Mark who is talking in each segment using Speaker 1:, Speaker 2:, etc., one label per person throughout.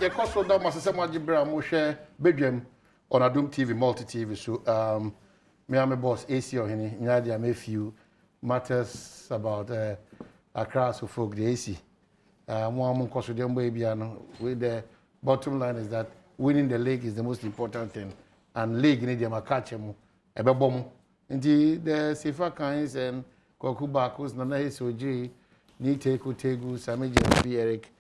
Speaker 1: your cost for that must say Majibra Moshe Badwam on Adom TV, multi TV. So me and my boss AC or any Nadia may few matters about Accra so folk the AC. One cost with them baby with the bottom line is that winning the league is the most important thing. And league in the Makachemu, Ebebom. Indeed, the Sifa Kines and Kokubakus, Nana Soji, Niteku Tegu, Samija P. Eric,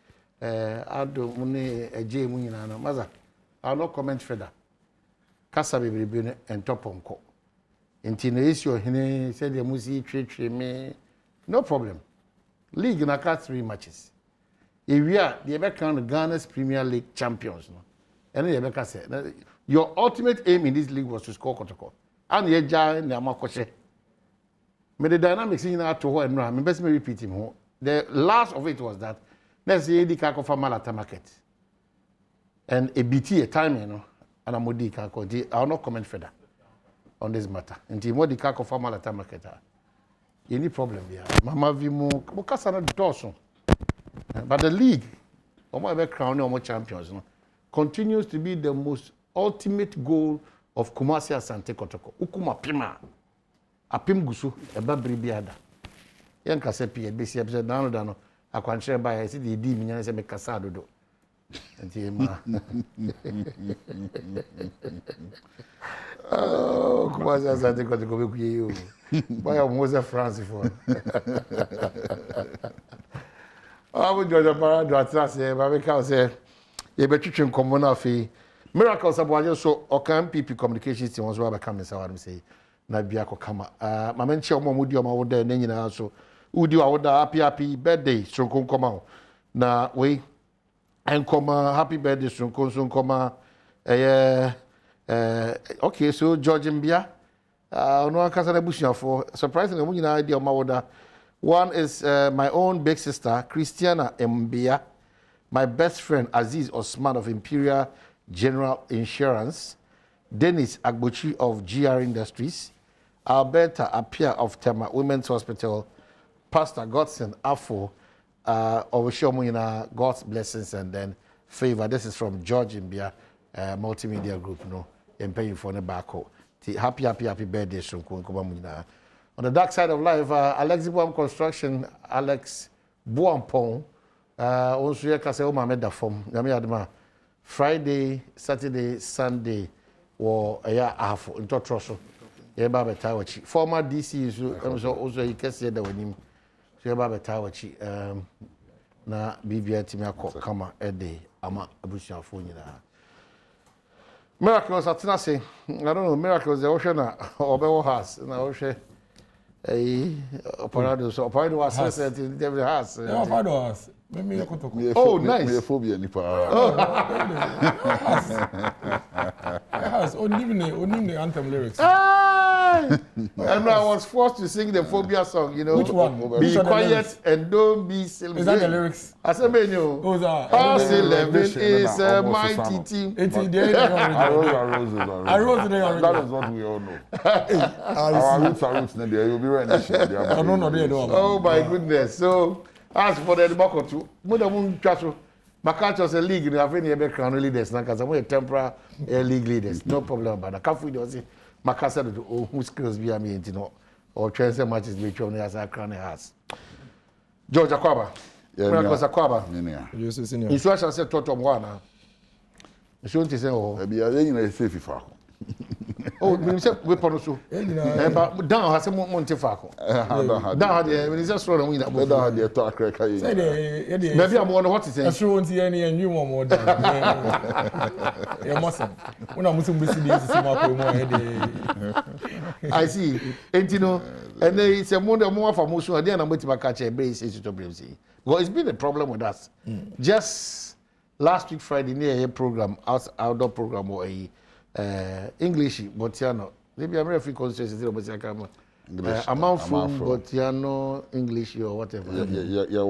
Speaker 1: Addo Mune, J. Munana, Maza. I'll not comment further. Kasabi Ribune and Toponko. Indeed, the issue he said the Musi treat me. No problem. League in a 3 matches. If we are the American Ghana's Premier League champions, no? And the America said, your ultimate aim in this league was to score Kotoko. And ye jai ne amakoshe. But the dynamics in that to and I'm best me repeat him. The last of it was that let's say the Kakofa Malata market. And a BT a time, you know, and a Modi Kako. I'll not comment further on this matter. Until Modi Kakofa Malata market. Any problem there? Mama Vimu, Mokasana Dawson. But the league, or my crown or more champions, no, continues to be the most ultimate goal of Kumasi Asante Kotoko. Ukuma Pima. Apim Gusu, a babri biada. Yanka sepi, BC episode down, I can share by I see the D Minas and make Casado do. Oh, Kumasi Asante Kotoko, you. Why was a France for? I would judge a parade to say, Babeka say, you better to common of miracles about so or can PP communications team was rather coming, so I say, Nabiako Kama. My mention of Moody or my order, and then also, would you order happy birthday, so come out. Now, we and come happy birthday, so come okay, so George Mbia, no Casana Bushia for surprisingly, when you know idea of my order. One is my own big sister, Christiana Mbia, my best friend, Aziz Osman of Imperial General Insurance, Dennis Agbochi of GR Industries, Alberta Apia of Tema Women's Hospital, Pastor Godson Afo of Shomuna, God's blessings and then favor. This is from George Mbia Multimedia Group, no, and paying for the back. Happy birthday, Shunkumuna. On the dark side of life, Alex Badwam Construction, Alex Buampong, also here can say, oh, my da form. Friday, Saturday, Sunday, or a year half in Totroso. Former DC is also you can say that when him. So, Baba Tawachi, na BBI Timako, Kama, Ede, Ama, Abusia Funi. Miracles, I don't know, miracles, the ocean or Bewo has, and I ocean. Operado, so Operado was said in the house. Oh, nice.
Speaker 2: Phobia,
Speaker 3: Yes, only the anthem lyrics.
Speaker 1: And I was forced to sing the phobia song, you know.
Speaker 3: Which one?
Speaker 1: Be quiet and don't be silly.
Speaker 3: Is that the lyrics?
Speaker 1: I said, Benyo. House 11 is a mighty team.
Speaker 3: I wrote today already.
Speaker 2: That is what we all know. Our roots are roots, and you'll be right.
Speaker 1: Oh my goodness. So, as for the Boko too, Mudamun Chasso, Makacho a league, you have any background leaders, because I'm a temporary league leaders. No problem about that. Can't we do it? Makasa do who skills be a me, you know, or transfer matches between as a crown has. George Akwaba. Miracles Akwaba. You should have said Toto Mwana. You shouldn't say, oh,
Speaker 2: be a lady in a safe far.
Speaker 1: Oh, we said weapon also. But down has a Montefaco. Down there, when it's just throwing away that book.
Speaker 2: Down the attack,
Speaker 1: Maybe I'm wondering what to say.
Speaker 3: I sure see any and you want more. You mustn't. When I'm Muslim,
Speaker 1: I see. And you know, and it's a more for most of them. I'm waiting to catch a base to Brazil. Well, it's been a problem with us. Just last week, Friday, near a program, outdoor program, or a English, Botiano. Maybe I'm referring to Botiano. Amount from Botiano, English, or whatever.
Speaker 2: Yeah,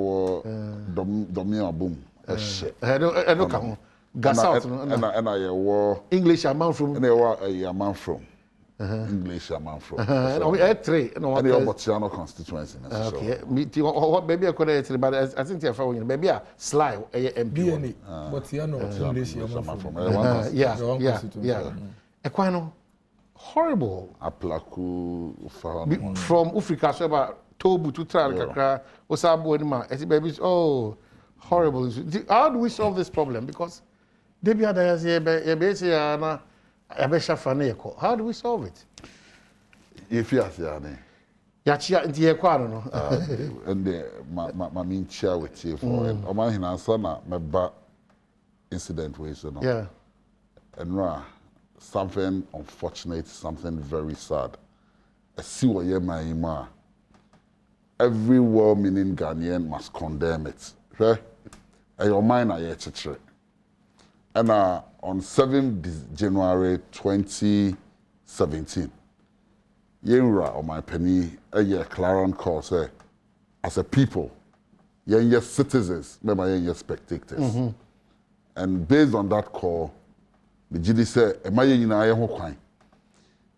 Speaker 2: Domino boom.
Speaker 1: I don't come. Gas out.
Speaker 2: And I wore
Speaker 1: English amount from.
Speaker 2: And I wore a amount from. English man from.
Speaker 1: We had 3. No,
Speaker 2: and the Omotiano constituency.
Speaker 1: Okay, maybe I could but I think you're from maybe a sly MP.
Speaker 3: But you know English man from.
Speaker 1: Yeah. Equino horrible.
Speaker 2: Aplaku
Speaker 1: from Africa, so about Tobu to Tranca, Osabo anima. Babies, oh, horrible. How do we solve this problem? Because Debbie had a how do we solve it?
Speaker 2: If you ask Yane.
Speaker 1: Yachia into Equano.
Speaker 2: And my mean chair with you for it. Oman Hinasana, my back incident ways, you know.
Speaker 1: Yeah.
Speaker 2: And something unfortunate, something very sad. I see what you mean. Every well-meaning Ghanaian must condemn it. Right? And your mind are yet to. And on 7th January 2017, Yenra or my penny a year Claron call say, as a people, you're citizens, remember you're spectators. And based on that call, the GD said, "Am I in a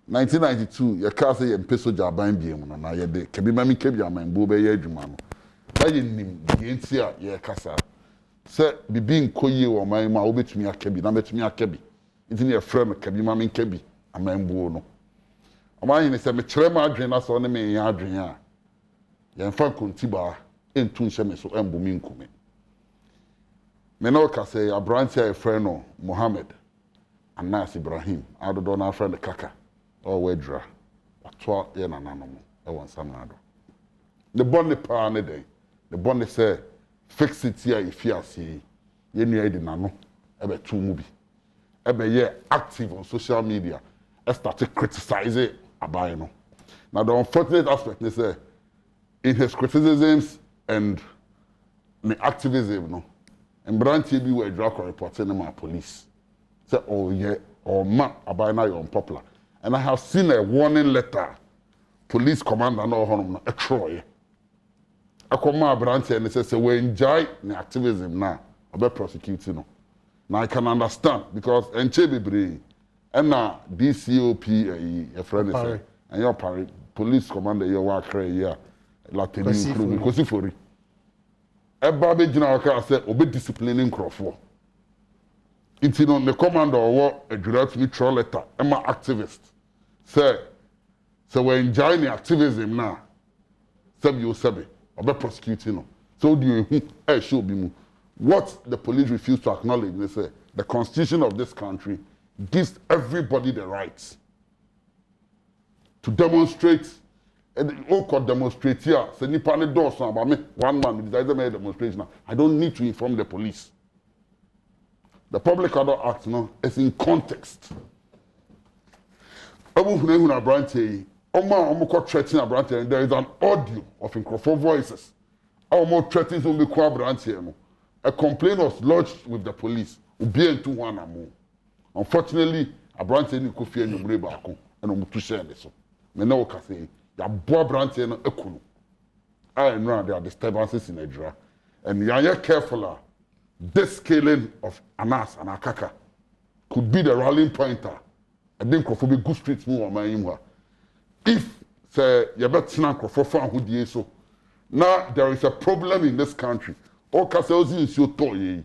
Speaker 2: 1992, you can't say Mpeso Jaban Biam, and I had the Kabimami Kabia and Bube Yedumano. That in the Insia, ye Cassa. Say, be being Koye or my Maobi to me a Kabi, number to me a Kabi. It's in a friend of Kabimami Kabi, a man buono. A man is a Metrema Adrena, so me Adrian. Yan Falcon Tiba, in Tunshameso and Buminkume. Menoka say, a branch a friend of Mohammed. And Nas Ibrahim, I don't know friend the Kaka, or Wedra, or 12 years and animal, I want some other. The bonnet power day, the bonnet say, fix it here if you see, you need the nano, about 2 movie. Every year active on social media, I started criticizing about you. Now, the unfortunate aspect is in his criticisms and the activism, no, and Brand TV were drug reporting them at police. Say, oh yeah, or man, about now you're unpopular. And I have seen a warning letter, police commander no honor, a Troy. I come my branch and they say, we enjoy the activism now, about prosecuting. Now I can understand because Enchebibri, and now DCOP, a friend is and your police commander, your work here, Latin, because for it. A baby general said, obey disciplining Crawford. It's in the commander or a direct me troll letter. I'm an activist. Say, so we're enjoying the activism now. Sabi you sabi, or be prosecuting. So do you should be what the police refuse to acknowledge? They say the constitution of this country gives everybody the rights to demonstrate. And all could demonstrate here. Say nipa ne doors about me. One man decides to make a demonstration. I don't need to inform the police. The Public Order Act is in context. There is an audio of Akufo voices. A complaint was lodged with the police. Unfortunately, a branch in Kofi and Yumreba and Omutusha. Meno Kasi, Yabua branch in Ekunu. I know there are disturbances in Nigeria. And you are careful. This scaling of Anas and Akaka could be the rallying pointer. I think Crawford be good streets move on my imwa. If say you better not Crawford fan who die so. Now there is a problem in this country. All castles in so toy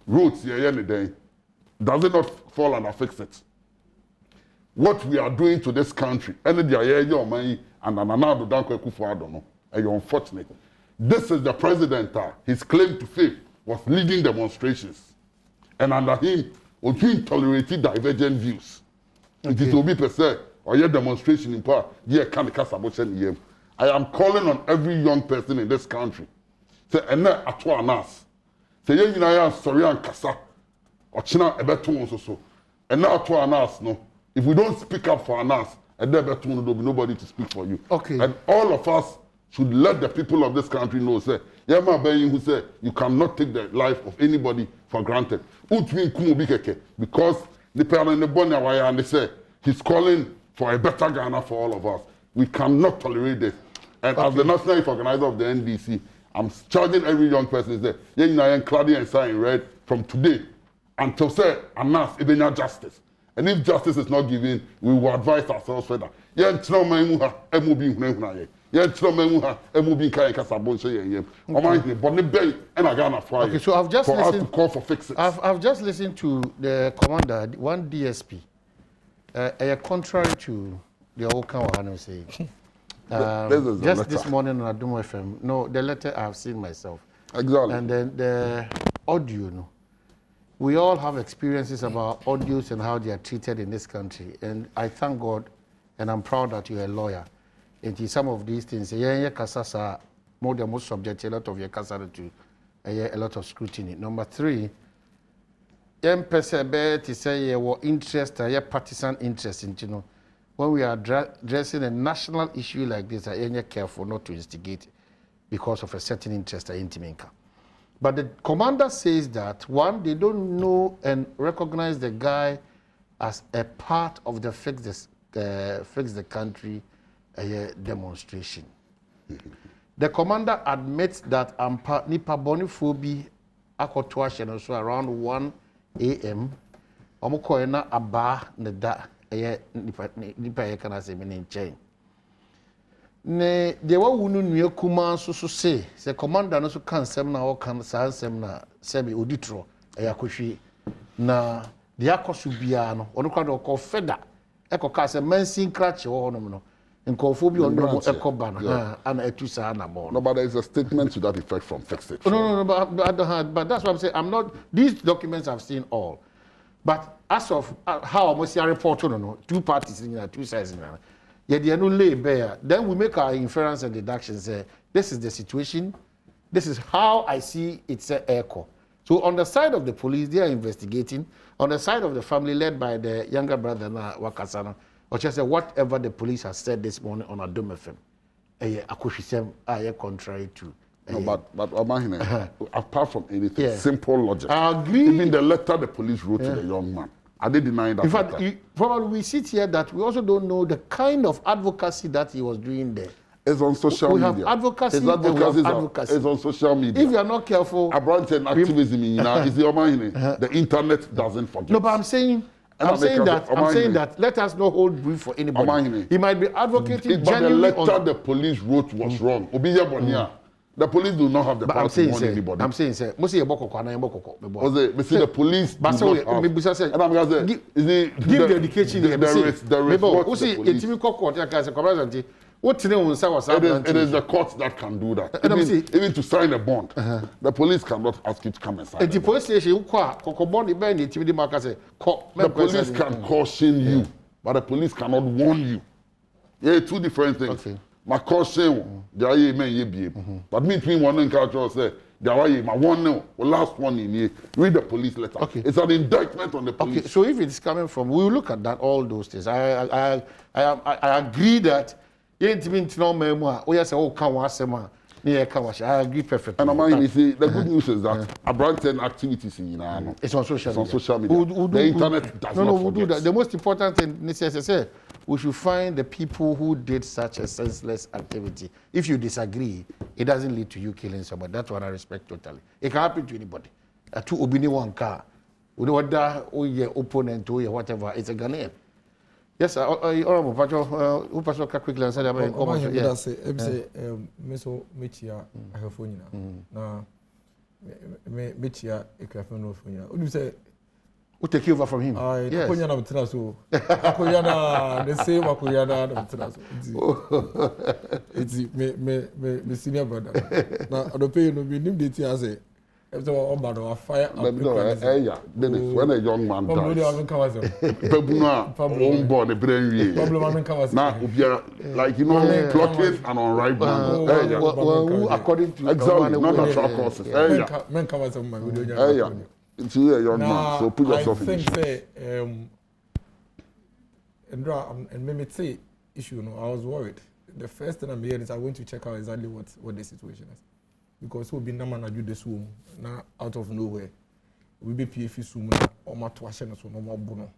Speaker 2: roads here any day. Does it not fall and affect it? What we are doing to this country, any day your money and another don't Akufo Addo no. And you're unfortunate. This is the president. His claim to fame was leading demonstrations. And under him, we tolerated divergent views. Okay. It is Obi per se, or your demonstration in power, I am calling on every young person in this country. Say, and then at Anas. Say, you know, sorry, and Kasa, or China, a better one so. And now at Anas, no. If we don't speak up for Anas, and then better one, there will be nobody to speak for you. Okay. And all of us should let the people of this country know, say, Yama Bayin who said you cannot take the life of anybody for granted. Because the parent in the Bonya and they say he's calling for a better Ghana for all of us. We cannot tolerate this. And as the national organizer of the NDC, I'm charging every young person say, yeah, you know, cladding and sign red from today until say Anas Ibenya justice. And if justice is not given, we will advise ourselves further. Yeah, trauma MOB hunahuna. Yeah, trauma MOB kaya kasabon say yeah. Omahine but ne bay and Ghana fire.
Speaker 1: Okay, so I've just
Speaker 2: for
Speaker 1: listened
Speaker 2: us to call for fixes.
Speaker 1: I've just listened to the commander, one DSP. Contrary to the old Kawahano saying. Just this morning on Adom FM. No, the letter I've seen myself.
Speaker 2: Exactly.
Speaker 1: And then the audio, no. We all have experiences about audios and how they are treated in this country. And I thank God, and I'm proud that you're a lawyer. And some of these things, kasasa, more than most subject, a lot of your kasasa to a lot of scrutiny. Number 3, to say your interest, your partisan interest in, you know, when we are addressing a national issue like this, I am careful not to instigate because of a certain interest in Timinka. But the commander says that, one, they don't know and recognize the guy as a part of the Fix the Country demonstration. The commander admits that Nipa Bonifobi Akotwashen also around 1 a.m. Omokoena Aba Neda Nipa Kana se menen chain. Ne de wa wunu nua kuma so say se commander no so kan sem na o kan san sem na se be oditro akɔhwe na de akoso bia no ono kwa do ko feda ekoka se mansin krache wo no no nkofo bi ono ekoba na ana etusa na mo
Speaker 2: no, but there is a statement to that effect from Fix It.
Speaker 1: No, but that's what I'm saying. I'm not, these documents I've seen all, but as of how almost your report no 2 parties in 2 sides in yeah, they are no lay bare. Then we make our inference and deductions. This is the situation. This is how I see it's an echo. So on the side of the police, they are investigating. On the side of the family, led by the younger brother na Wakasana, or just whatever the police has said this morning on Adom FM, contrary to.
Speaker 2: No, but Omahine, apart from anything,
Speaker 1: Yeah.
Speaker 2: simple logic.
Speaker 1: I agree.
Speaker 2: Even the letter the police wrote to the young man, are they denying that?
Speaker 1: In fact, probably we sit here that we also don't know the kind of advocacy that he was doing there.
Speaker 2: It's on social
Speaker 1: We
Speaker 2: media.
Speaker 1: have advocacy.
Speaker 2: His advocacy
Speaker 1: and we have advocacy.
Speaker 2: It's on social media.
Speaker 1: If you are not careful,
Speaker 2: Abranten activism, you know, is the Omahine. The internet doesn't forget.
Speaker 1: no, but I'm saying that let us not hold brief for anybody.
Speaker 2: Omahine.
Speaker 1: He might be advocating
Speaker 2: But the
Speaker 1: genuinely
Speaker 2: letter the police wrote was wrong. Obiya Bonia. The police do not have the
Speaker 1: But
Speaker 2: power
Speaker 1: I'm saying,
Speaker 2: to warn anybody.
Speaker 1: I'm saying, sir, most of the
Speaker 2: police
Speaker 1: but
Speaker 2: do
Speaker 1: so
Speaker 2: not have.
Speaker 1: maybe say,
Speaker 2: And I'm going to
Speaker 1: give
Speaker 2: say,
Speaker 1: the education here.
Speaker 2: there is what the police. It is the court that can do that. Even to sign a bond, the police cannot ask you to come and sign.
Speaker 1: The police station,
Speaker 2: the police can caution you, but the police cannot warn you. Yeah, 2 different things.
Speaker 1: Okay.
Speaker 2: My caution, but me between one and culture say, my one now, last one in here. Read the police letter.
Speaker 1: Okay.
Speaker 2: It's an indictment on the police.
Speaker 1: Okay, so if it's coming from, we will look at that, all those things. I agree that I agree perfectly.
Speaker 2: And you see, the good news is that Abranten activities in
Speaker 1: it's on social media.
Speaker 2: On social media. The internet does not forget.
Speaker 1: Do that. The most important thing, as I say, we should find the people who did such a senseless activity. If you disagree, it doesn't lead to you killing somebody. That's what I respect totally. It can happen to anybody. To obini one car, whether your opponent or whatever, it's a Ghanaian. Yes, Honorable Pacho, who Pacho quickly answer about who take over from him?
Speaker 3: Yes. The same it's senior brother. Now, I don't pay no details. Fire.
Speaker 2: When a young man dies, like you know, blocking an unripe man.
Speaker 1: According to
Speaker 2: exactly, not natural causes.
Speaker 3: Men come as a
Speaker 2: man. It's a young man, so put yourself in.
Speaker 3: I think and maybe say issue. No, I was worried. The first thing I'm hearing is I went to check out exactly what the situation is. Because we've been na do this room now out of nowhere. We be PFE soon or my tuition so no more bono.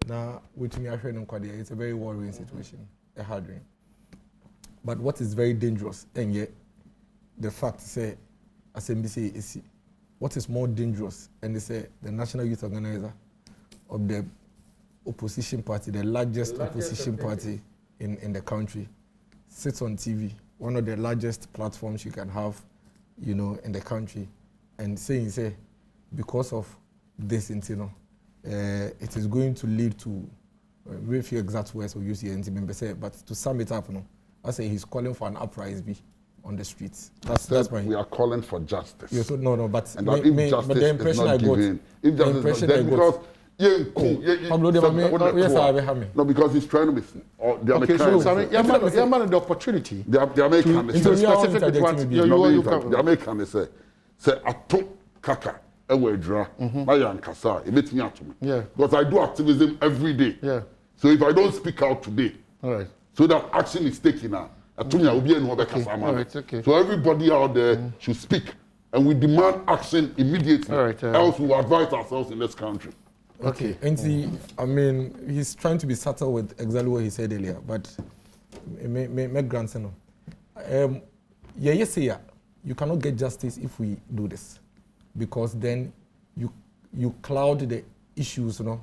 Speaker 3: Now with me it's a very worrying situation, a hard dream. But what is very dangerous and yet the fact say as NDC is what is more dangerous and they say the National Youth Organizer of the opposition party, the largest opposition party in the country, sits on TV, one of the largest platforms you can have, you know, in the country, and saying, say, because of this, you know, it is going to lead to, very few exact words we use here, but to sum it up, you know, I say he's calling for an uprising on the streets. That's my.
Speaker 2: We are calling for justice.
Speaker 3: Yeah, so no, but
Speaker 2: and that if justice
Speaker 3: but the impression
Speaker 2: is not given, if justice is not, then because no, because he's trying to be. The Americans.
Speaker 1: So, the opportunity.
Speaker 2: The American. The American say I took kaka. Because I do activism every day.
Speaker 1: Yeah.
Speaker 2: So if I don't speak out today,
Speaker 1: all right.
Speaker 2: So that action is taken now.
Speaker 1: Okay.
Speaker 2: So everybody out there should speak, and we demand action immediately.
Speaker 1: All right,
Speaker 2: else we will advise ourselves in this country.
Speaker 3: Okay. And I mean, he's trying to be subtle with exactly what he said earlier, but my grandson, you cannot get justice if we do this. Because then you cloud the issues, you know,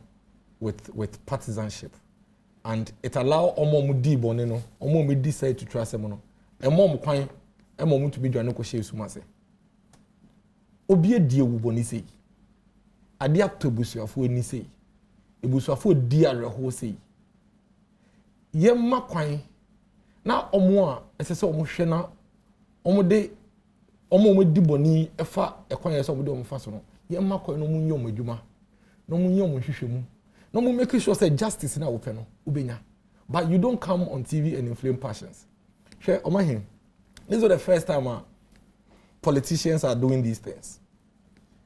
Speaker 3: with partisanship, and it allow omomudi boneno, omomudi decide to trust them, no, emom kwan, emom to be join no share sumase. Obie die wuboni sei, ade apto busuafo ni sei, ebusuafo di areho sei. Yemma kwan na omo a esese omo hwe na omo de omo di boni efa ekwan yesa omo de omo fa so no yemma kwan no munyo omadwuma no munyo omo hwehwemu no mo make sure say justice na open no ubenya, but you don't come on TV and inflame passions. Share omahin, this is the first time politicians are doing these things.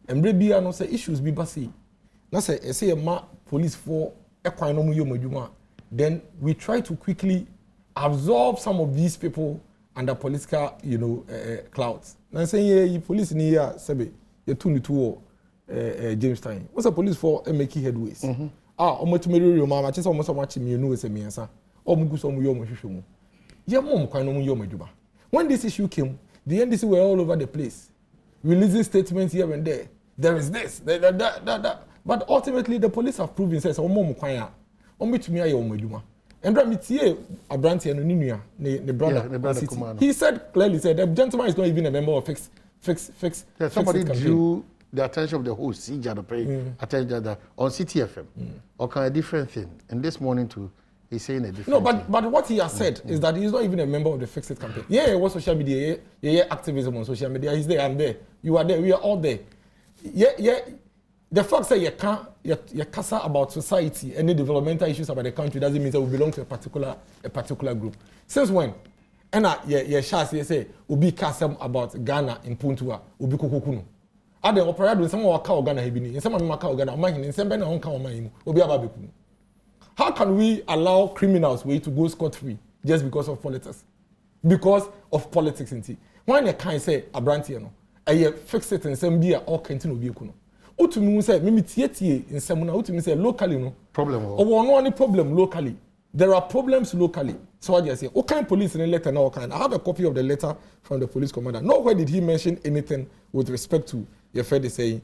Speaker 3: And maybe I know say issues be basi na say ma police for ekwan no munyo omadwuma, then we try to quickly absorb some of these people under political, you know, clouds. Now saying yeah, police in here, sebe, you tune to Jamestown. What's the police for making headways? Almost to me, mama, just almost so much me, you know, as a miasa. Or Mugusom Yomo Shishumu. Your mom can know Yomajuba. When this issue came, the NDC were all over the place, releasing statements here and there. There is this, that. But ultimately, the police have proven says, oh, mom, kwaya, me to me, I Yomajuma. And Ramitier, Abranti and Nunia, the brother, he said clearly, said the gentleman is not even a member of fix.
Speaker 1: Yeah, somebody drew the attention of the whole siege to pay attention that on CTFM or kind of different thing. And this morning too, he's saying a different.
Speaker 3: No, but what he has said is that he's not even a member of the Fix It campaign. Yeah, what social media, activism on social media. He's there, I'm there. You are there. We are all there. Yeah. The fact that you can't about society, any developmental issues about the country doesn't mean that we belong to a particular group. Since when? And say ubi kasam about Ghana in Puntua, ubi kukukuno. Ade operate with someone waka Ghana hebini, in some maka Ghana, mahin in some on kawama ubi ababiku. How can we allow criminals to go scot-free just because of politics? Because of politics in tea. When you can't say abrantiano, I fix it in some beer or canteen ubi kuno. Utumi say mimi tie in Samuna, utumi say locally no
Speaker 1: problem.
Speaker 3: Or no any problem locally. There are problems locally. So what do you say? What kind of police in a letter now? I have a copy of the letter from the police commander. Nowhere did he mention anything with respect to your friend saying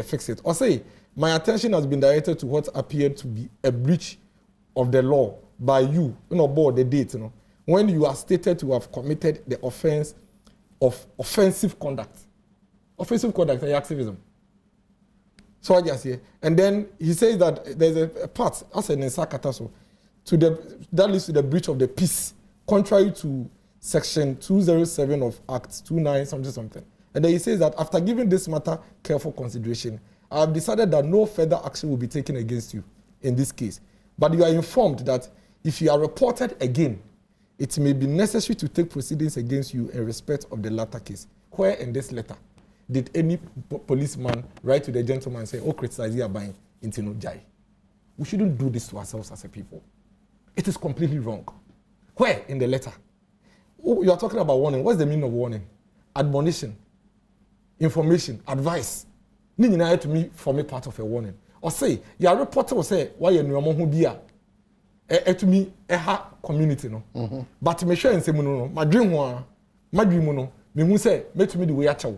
Speaker 3: fix it. Or say my attention has been directed to what appeared to be a breach of the law by you know, board the date, you know, when you are stated to have committed the offense of offensive conduct. Offensive conduct is activism. So I just say, and then he says that there's a part as an insakataso that leads to the breach of the peace, contrary to section 207 of Act 29 something. And then he says that after giving this matter careful consideration, I have decided that no further action will be taken against you in this case. But you are informed that if you are reported again, it may be necessary to take proceedings against you in respect of the latter case. Where in this letter did any policeman write to the gentleman and say, oh, criticize you buying into no jai? We shouldn't do this to ourselves as a people. It is completely wrong. Where in the letter? Oh, you are talking about warning. What's the meaning of warning? Admonition, information, advice. Nini na to me for me part of a warning. Or say, your reporter will say, why you know who be to me a community no. But me sure and say no, my dream no, me who say, me to me the way I chow.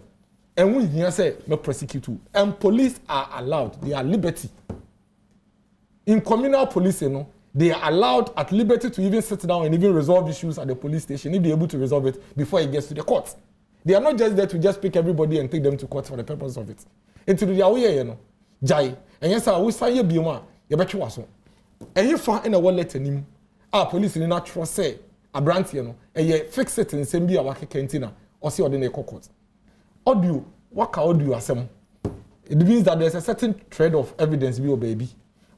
Speaker 3: And we here say, me prosecute you. And police are allowed, they are liberty in communal policing, they are allowed at liberty to even sit down and even resolve issues at the police station if they're able to resolve it before it gets to the court. They are not just there to just pick everybody and take them to court for the purpose of it. Into the away, Jai, and yes, I will say you be one, you bet you was so. And you find in a wallet him, our police in not trust say, a branch, and ye fix it in Sembia Waka Cantina, or see ordinary court. Audio, what can audio assemble? It means that there's a certain thread of evidence, be your baby.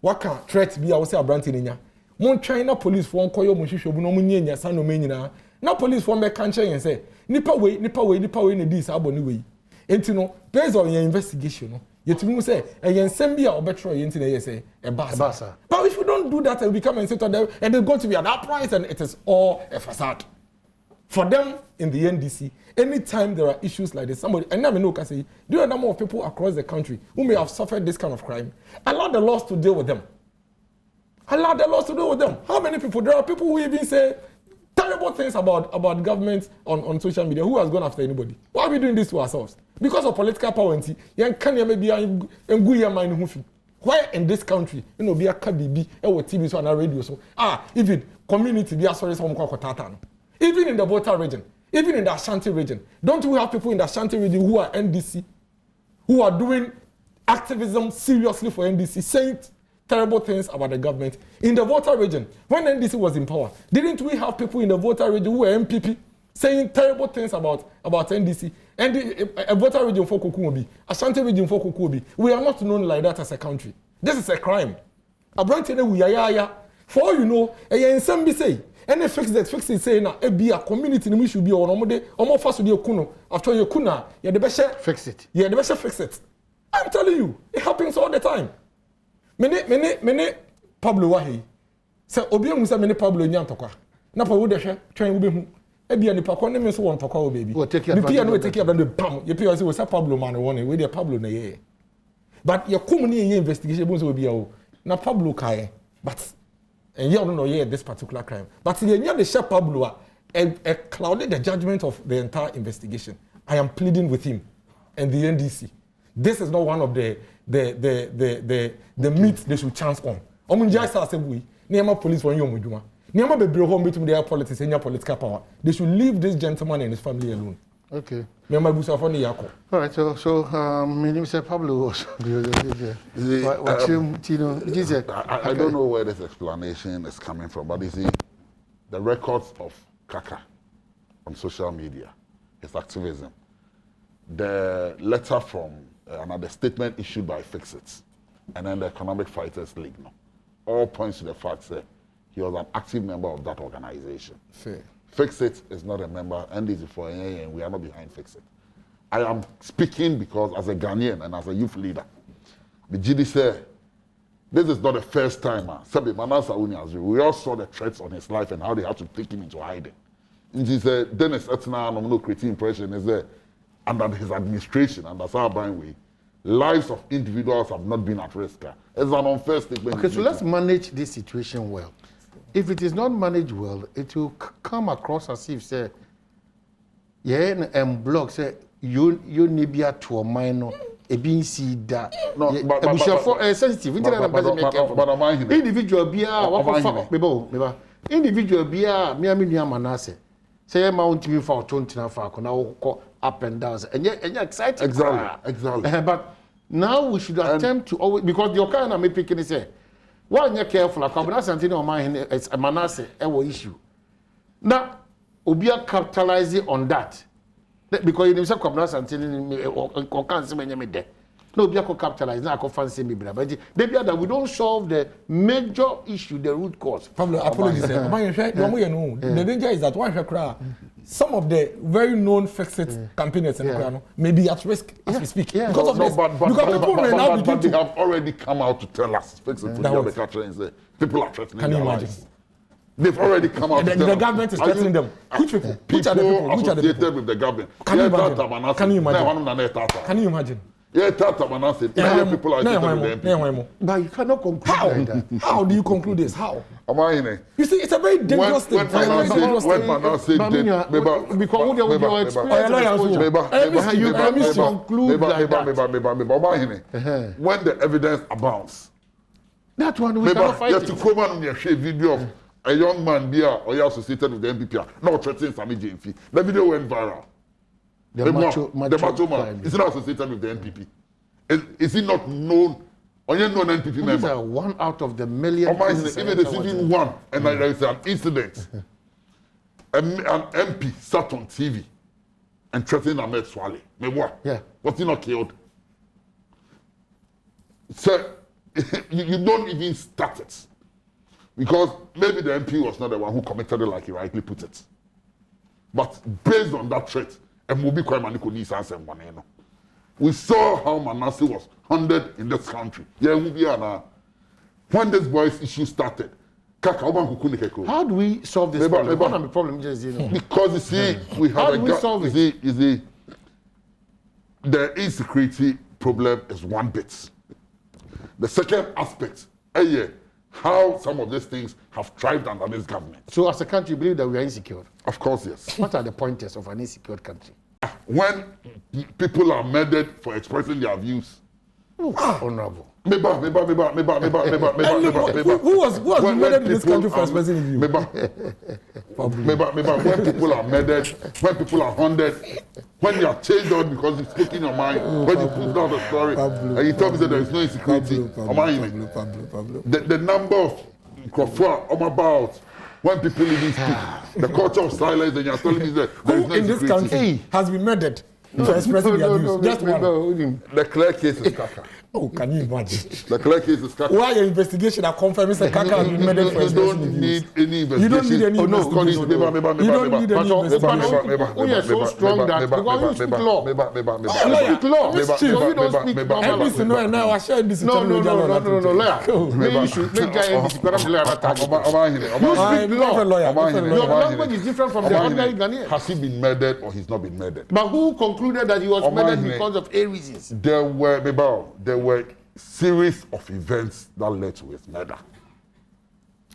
Speaker 3: What can threat be? I will say a branch in ya. Mon China police for Koyo Mushisho, no Munia, San Omania. Now police for me can't and say, Nipper way, in the this abony way. And you know, based on your investigation, yet you say, and you send me or better into say, a bassa. But if you don't do that and we come and sit on them, and there's going to be an uprising, and it is all a facade. For them in the NDC, anytime there are issues like this, somebody, and never know, can say, do you know number of people across the country who may have suffered this kind of crime? Allow the laws to deal with them. Allow the laws to deal with them. How many people? There are people who even say terrible things about government on social media. Who has gone after anybody? Why are we doing this to ourselves? Because of political power. Why in this country, be a KBB, TV, so on radio, so even community, be a sorry, even in the Volta region, even in the Ashanti region, don't we have people in the Ashanti region who are NDC, who are doing activism seriously for NDC, saying terrible things about the government? In the Volta region, when NDC was in power, didn't we have people in the Volta region who were MPP saying terrible things about NDC? And the Volta region for Kukumobi, Ashanti region for Kukumobi, we are not known like that as a country. This is a crime. For all you know, and some be say, and they fix it, say now, be a community, we should be on Omode, almost fast with your kuno. After your kuna, you're the best
Speaker 1: fix it.
Speaker 3: Yeah, the best fix it. I'm telling you, it happens all the time. Mene Pablo Wahi. Say, Obiang was a many Pablo Nyantokwa. Napa would the train will be Ebi and Pacon, and so on Paco baby. Take care of the pam. Your PRC was a Pablo man one with your Pablo Naye. But your community investigation will be a na Pablo Kai, but. And you don't know this particular crime. But in the Chef Pablo clouded the judgment of the entire investigation. I am pleading with him and the NDC. This is not one of the meat they should chance on. Niama police for you. Niama be bro home between their politics and your political power. They should leave this gentleman and his family alone.
Speaker 1: Okay.
Speaker 3: All
Speaker 1: right, so my name is Pablo.
Speaker 2: I don't know where this explanation is coming from, but you see, the records of Kaka on social media, his activism, the letter from another statement issued by Fix-It, and then the Economic Fighters League, all points to the fact that he was an active member of that organization.
Speaker 3: Fair.
Speaker 2: Fix-It is not a member, NDC for and we are not behind Fix-It. I am speaking because as a Ghanaian and as a youth leader, the GD said, this is not the first time. We all saw the threats on his life and how they had to take him into hiding. And he said, Dennis Etna, no creating impression is there under his administration, under Sarabine, lives of individuals have not been at risk. It's an unfair statement.
Speaker 1: Okay, so let's manage this situation well. If it is not managed well, it will come across as if say, yeah, and blog say you need be to a minor, a being see that. No, but sensitive. Individual beer, individual beer, me Manase. Say Mount me for 20 now up and down, and yet excited.
Speaker 2: Exactly.
Speaker 1: But now we should attempt to always, because your kind of me picking say. Why are you careful? A combination of mine is a Manasseh issue. Now, Obia capitalizing on that. Because you didn't combination or can't see me there. No, Obia capitalize. Now, I can fancy me, but that we don't solve the major issue, the root cause.
Speaker 3: Pablo, apologies. The danger is that one some of the very known Fix-It campaigners may be at risk as we speak.
Speaker 2: Yeah. Because of this. But they have already come out to tell us. Fix-It people are threatening.
Speaker 3: Can you imagine?
Speaker 2: They've already come out.
Speaker 3: The government is threatening them. Which people? Which are the people?
Speaker 2: Associated with the government.
Speaker 3: Can you imagine? Can you imagine?
Speaker 2: Yeah, people are
Speaker 1: but you cannot conclude like that.
Speaker 3: How do you conclude this? How? You see, it's a very dangerous thing.
Speaker 2: When the evidence abounds,
Speaker 1: That one we cannot fight.
Speaker 2: You have to come and share video of a young man there or you associated with the NPP. Not threatening Sammy JMP. The video went viral. The macho man. Is it associated with the NPP? Is he not known? Or you know an NPP member?
Speaker 1: These are one out of the million.
Speaker 2: Even there's even one, and there is an incident. An MP sat on TV and threatened Ahmed Swale.
Speaker 1: Yeah.
Speaker 2: Was he not killed? So you don't even start it. Because maybe the MP was not the one who committed it like he rightly put it. But based on that threat, we saw how Manasseh was hounded in this country. When this boys' issue started,
Speaker 1: how do we solve this problem? One of the problems is,
Speaker 2: because you see, we have the insecurity problem is one bit. The second aspect, how some of these things have thrived under this government.
Speaker 1: So as a country, you believe that we are insecure?
Speaker 2: Of course, yes.
Speaker 1: What are the pointers of an insecure country?
Speaker 2: When people are murdered for expressing their views.
Speaker 1: Honorable.
Speaker 3: Who was murdered in this country for expressing views?
Speaker 2: When people are murdered, when people are haunted, when you are chased out because you speak in your mind, when you put down the story, and you tell me that there is no insecurity. The number of about when people even speak, the culture of silence, and you are telling me that there is no
Speaker 3: in this country has been murdered for expressing their views. Just one.
Speaker 2: The clear case is Kaka.
Speaker 3: Oh, can you imagine?
Speaker 2: The clear case is Kaka.
Speaker 3: Why your investigation are confirming that Kaka has been murdered for expressing his views?
Speaker 2: You don't need any investigation.
Speaker 3: You don't need any investigation.
Speaker 1: Oh, you're so strong that because you speak law. You speak law. So you don't speak normal.
Speaker 3: NDC, no, and now I share NDC.
Speaker 1: No, lawyer. Maybe you should make NDC because I'm the lawyer at that time. You speak law. Your language is different from the ordinary Ghanaian.
Speaker 2: Has he been murdered or he's not been murdered?
Speaker 1: But who concluded that he was murdered because of A reasons?
Speaker 2: There were series of events that led to his murder.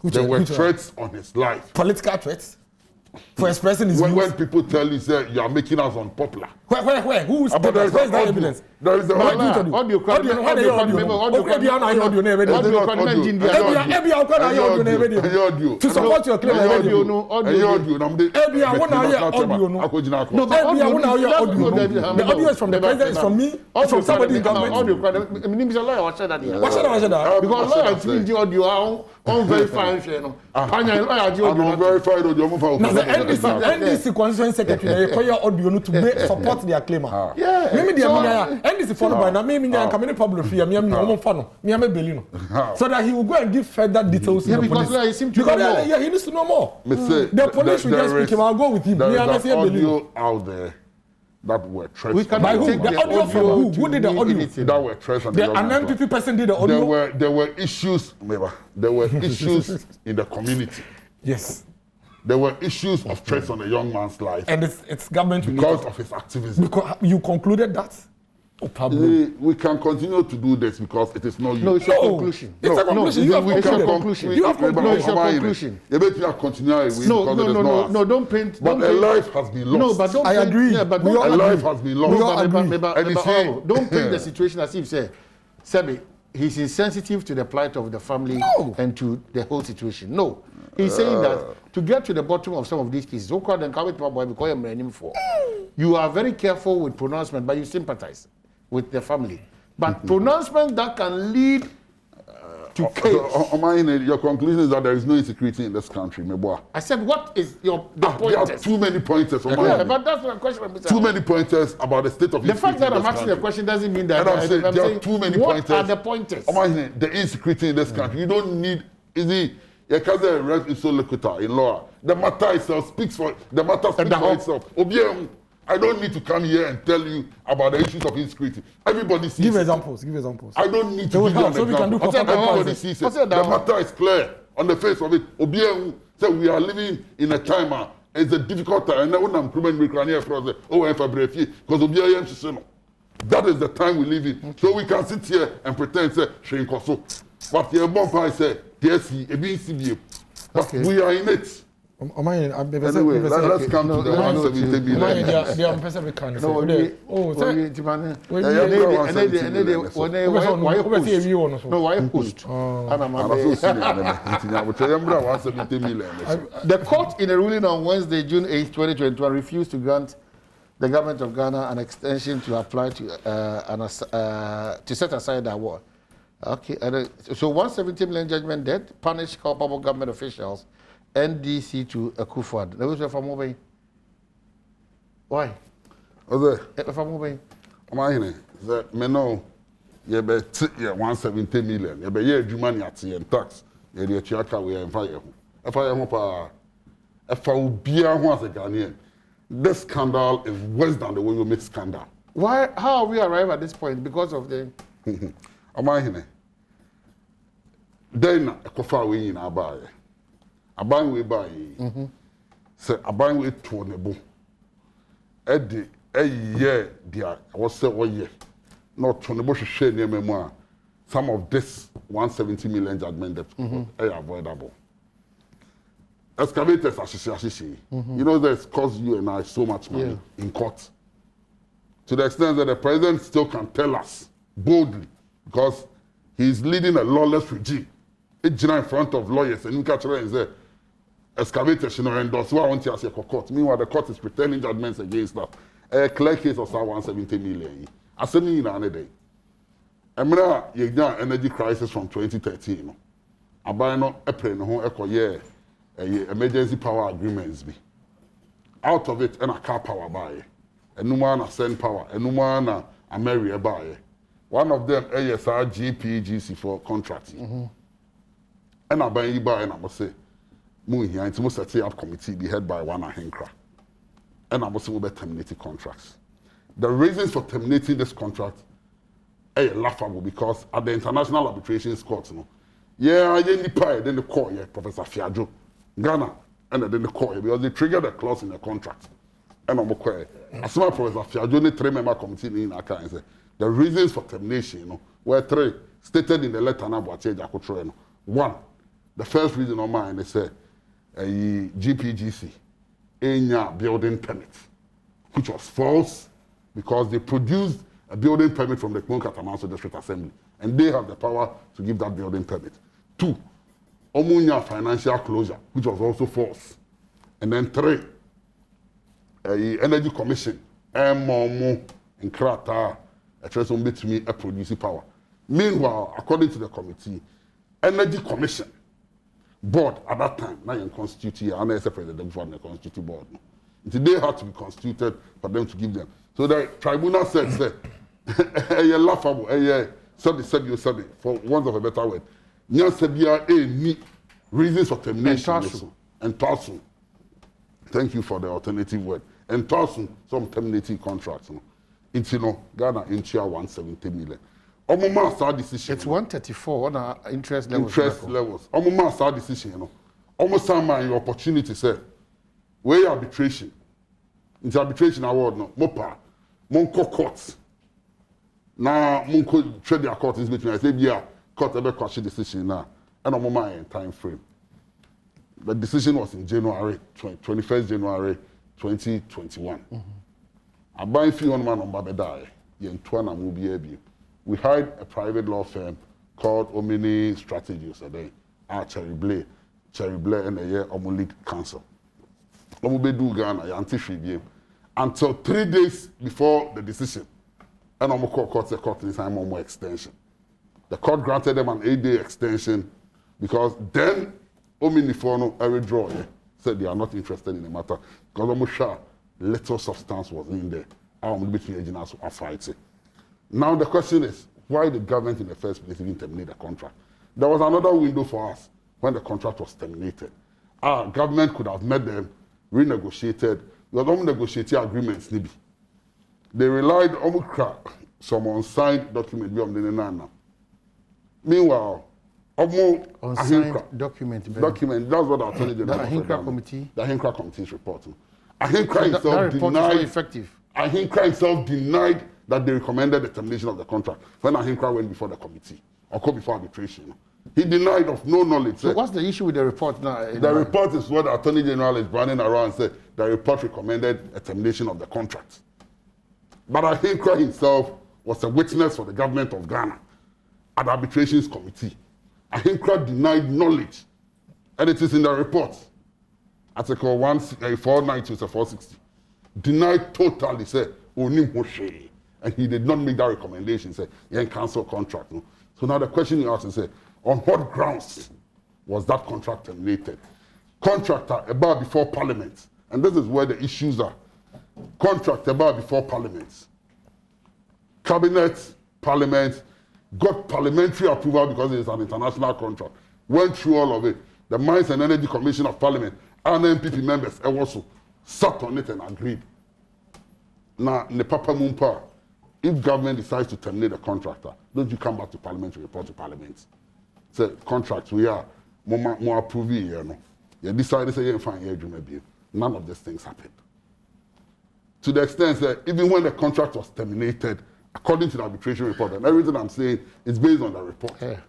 Speaker 2: There were threats on his life.
Speaker 3: Political threats? For expressing his views?
Speaker 2: When people tell you, say, you are making us unpopular.
Speaker 3: Where? Who's where's that evidence?
Speaker 2: There is the
Speaker 3: audio. To support your claim. The audio is from the president, it's from me, it's from somebody in government.
Speaker 1: Because lawyers mean the audio unverified.
Speaker 2: Unverified audio.
Speaker 3: NDC Constituent Secretary require audio to support their claim.
Speaker 1: Yeah.
Speaker 3: Maybe the NDC followed by now. Maybe I come in public free. Me so that he will go and give further details.
Speaker 1: Yeah, because he seems to know.
Speaker 3: Yeah, he needs to know more. The police should just speak him. I'll go with him.
Speaker 2: There is audio out there that were threats.
Speaker 1: We cannot take the audio from who? Who did the audio?
Speaker 2: That were threats.
Speaker 3: An NPP person did the audio.
Speaker 2: There were issues. There were issues in the community.
Speaker 3: Yes.
Speaker 2: There were issues of threats on a young man's life.
Speaker 3: And it's government
Speaker 2: because of his activism.
Speaker 3: Because you concluded that? Oh, Pablo.
Speaker 2: We can continue to do this because it is not you.
Speaker 1: No, it's a conclusion.
Speaker 3: It's a conclusion. You have conclusion.
Speaker 1: You have conclusion. No, don't paint.
Speaker 2: But a life has been lost.
Speaker 1: No, but don't
Speaker 3: I agree.
Speaker 1: Yeah, but
Speaker 2: a life has been lost.
Speaker 1: Don't paint the situation as if, say, Sebi, he's insensitive to the plight of the family and to the whole situation. No. He's saying that to get to the bottom of some of these cases, you are very careful with pronouncement, but you sympathize with the family. But pronouncement that can lead to chaos.
Speaker 2: Your conclusion is that there is no insecurity in this country.
Speaker 1: I said, what is the pointers?
Speaker 2: There are too many pointers.
Speaker 1: But that's not a question.
Speaker 2: Too many pointers about the state of
Speaker 1: the fact that I'm asking the question doesn't mean that
Speaker 2: I'm saying there are too many pointers.
Speaker 1: What are the pointers?
Speaker 2: The insecurity in this country. You don't need is so locator in law. The matter itself speaks for itself. I don't need to come here and tell you about the issues of insecurity. Everybody sees
Speaker 3: Give
Speaker 2: it.
Speaker 3: examples.
Speaker 2: I don't need to give you an example. Everybody sees it. The matter is clear on the face of it. So we are living in a time. It's a difficult time. Because that is the time we live in. So we can sit here and pretend say But the bonfire said, yes, but we are in it. Anyway, let's come to the 170 billion.
Speaker 3: They are person we can say.
Speaker 1: The court, in a ruling on Wednesday, June 8, 2021, refused to grant the government of Ghana an extension to apply to set aside the award. Okay, so 170 million judgment debt punished culpable government officials, NDC to Akufo Addo. Those are from moving. Why? From moving.
Speaker 2: I'm that me know you be 170 million. You be money at the tax. You be chiaka we fire. Fire pa. If I be a Ghanaian, this scandal is worse than the way you make scandal.
Speaker 1: Why? How have we arrived at this point? Because of the.
Speaker 2: Then a coffee we in Abaye. Aban we buy. Say aban we tonebo. Edi year dia was say 1 year. Not tonebo should share near memoir. Some of this 170 million judgment debt are avoidable. Excavators association. You know that's cost you and I so much money in court. To the extent that the president still can tell us boldly because he's leading a lawless regime. It's in front of lawyers and you catch and say excavators should not endorse what I want to say court. Meanwhile, the court is pretending judgments against that. A clear case of 170 million. I said in another day. Emra yegna energy crisis from 2013. Abai no April no ekoye emergency power agreements be. Out of it and a car power buy. Enuma na send power. Enuma na Ameria buy. One of them ASR GPGC for contracting. And I buy and I must say, Mu here into set up committee be head by one Ahenkra. And I must say we terminating contracts. The reasons for terminating this contract are laughable because at the international arbitration court, then the court, Professor Fiajo, Ghana, and then the court because they triggered a clause in the contract. And I'm okay. As my Professor Fiajo, the 3-member committee in Accra and say the reasons for termination, were 3 stated in the letter now. One, the first reason on mine they say a GPGC a building permit, which was false because they produced a building permit from the Katamanso District Assembly, and they have the power to give that building permit. 2, Omunya financial closure, which was also false. And then 3, Energy Commission, Momo, and Krata, a treasury to me a producing power. Meanwhile, according to the committee, Energy Commission board at that time, now in constitute and as a president for the constitute board. They had to be constituted for them to give them. So the tribunal said, a laughable, said, for want of a better word. Nyansebia reasons for termination. And Tarsun. Thank you for the alternative word. And Tarsun, some terminating contracts. Ghana in 170 million. Decision.
Speaker 1: It's 134 on our interest levels.
Speaker 2: Almost decision, Almost some your opportunity, sir. Where arbitration? Into arbitration award, no. Mopa. Monko courts. Now, Monko trade their court is between. I say, yeah, court ever question decision now. And on my time frame. The decision was in January, 21st January 2021. I buy fee on man on Babedai. Yentuana Mubi. We hired a private law firm called Omni Strategies today. Cherry Blair, and a year Omo League Council. Omo Ghana, anti-free until 3 days before the decision. And Omo court said court this time more extension. The court granted them an 8-day extension because then Omni Fono withdraw said they are not interested in the matter because Omo Shah little substance was in there. Omo between agents are fighting. Now the question is, why the government in the first place didn't terminate the contract? There was another window for us when the contract was terminated. Our government could have met them, renegotiated. We had negotiated agreements. They relied on some unsigned document. Meanwhile,
Speaker 1: unsigned document.
Speaker 2: That's what our Attorney General
Speaker 1: the Ahenkra committee.
Speaker 2: The Ahenkra committee's report. Ahenkra himself denied.
Speaker 1: Effective.
Speaker 2: Ahenkra himself denied that they recommended the termination of the contract when Ahenkra went before the committee or before arbitration. He denied of no knowledge.
Speaker 1: So what's the issue with the report now?
Speaker 2: The report is what the Attorney General is running around and said the report recommended a termination of the contract. But Ahinkra himself was a witness for the government of Ghana at the arbitrations committee. Ahinkra denied knowledge, and it is in the report. Article 492 to 460. Denied totally, said, Onim Hoshe. And he did not make that recommendation, said, he can cancel contract. No? So now the question you ask is, on what grounds was that contract terminated? Contractor about before Parliament, and this is where the issues are. Contract about before Parliament. Cabinet, Parliament, got parliamentary approval because it is an international contract. Went through all of it. The Mines and Energy Commission of Parliament and MPP members also sat on it and agreed. Now, in the Papa Mumpa, if government decides to terminate the contractor, don't you come back to Parliament to report to Parliament? Say, contract, we are more approving here. No? You decide to say, yeah, fine, yeah, none of these things happened. To the extent that even when the contract was terminated, according to the arbitration report, and everything I'm saying is based on the report. Yeah.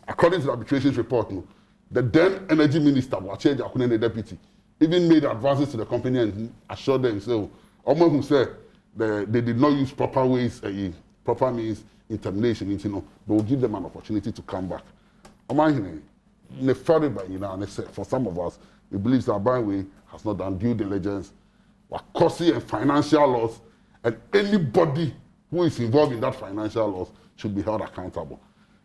Speaker 2: According to the arbitration report, no, the then energy minister, Wache Jakune, the deputy, even made advances to the company and assured them, so, Omo who said they did not use proper ways, proper means in termination, you know, but will give them an opportunity to come back. For some of us, we believe that Byway has not done due diligence, were costly and financial loss, and anybody who is involved in that financial loss should be held accountable.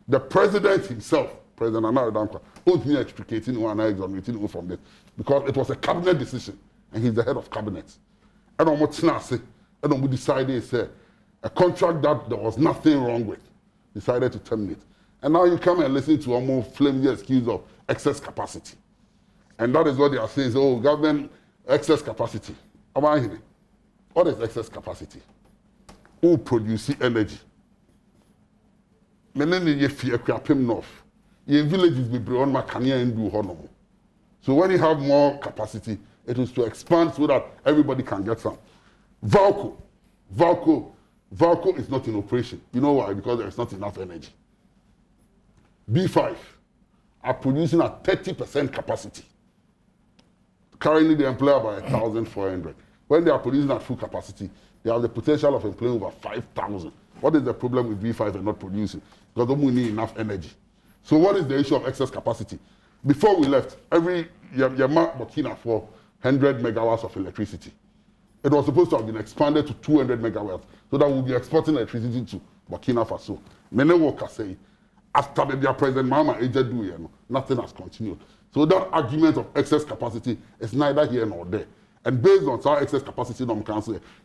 Speaker 2: The president himself, President Nana Addo, owed me extricating and exonerating from this because it was a cabinet decision, and he's the head of cabinet. And I'm decided a contract that there was nothing wrong with, decided to terminate. And now you come and listen to almost flimsy excuse of excess capacity. And that is what they are saying, oh, government excess capacity. What is excess capacity? Who produce energy? Your villages be beyond Makania and do honorable. So when you have more capacity, it is to expand so that everybody can get some. Valco is not in operation. You know why? Because there is not enough energy. B5 are producing at 30% capacity. Currently, they employ about 1,400. When they are producing at full capacity, they have the potential of employing over 5,000. What is the problem with B5 and not producing? Because they don't need enough energy. So what is the issue of excess capacity? Before we left, every Yama Burkina for 100 megawatts of electricity. It was supposed to have been expanded to 200 megawatts so that we'll be exporting electricity to Burkina Faso. Many workers say, after their President Mama Ejedu, nothing has continued. So that argument of excess capacity is neither here nor there. And based on our excess capacity,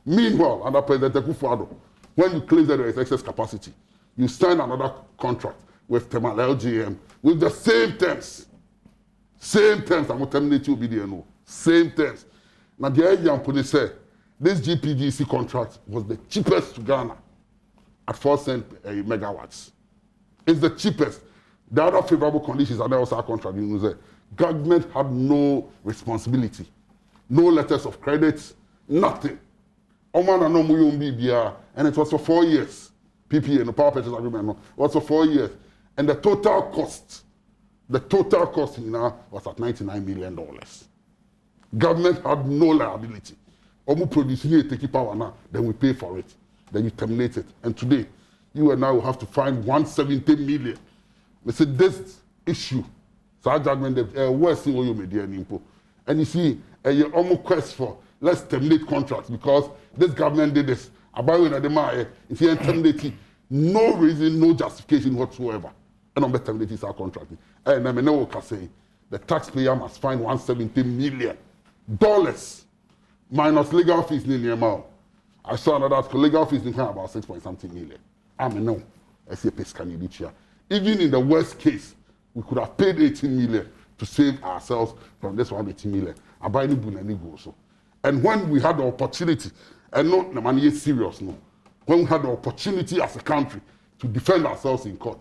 Speaker 2: meanwhile, under President Akufo Addo, when you claim that there is excess capacity, you sign another contract with Temal LGM with the same terms. Same terms, I'm going to terminate you, BDNO. Same terms. Now, the Yampuni said, this GPGC contract was the cheapest to Ghana at 4 cents a megawatts. It's the cheapest. The other favorable conditions are there also contract. Government had no responsibility, no letters of credit, nothing. And it was for 4 years. PPA, the power purchase agreement, was for 4 years. And the total cost was at $99 million. Government had no liability. Omu producing here, take power now, then we pay for it. Then you terminate it. And today, you and I will have to find 170 million. We said this issue, so Judgement Debt, worse thing you made here in Impo. And you see, you almost quest for, let's terminate contracts because this government did this. About if you terminate, no reason, no justification whatsoever. And I'm terminating our contract. And I'm not saying the taxpayer must find $170 million minus legal fees in the amount. I saw another legal fees in about 6.something million. I mean, no, I see a pescani each year. Even in the worst case, we could have paid 18 million to save ourselves from this 180 million. I buy any boon any go so. And when we had the opportunity, and not the money is serious, no. When we had the opportunity as a country to defend ourselves in court,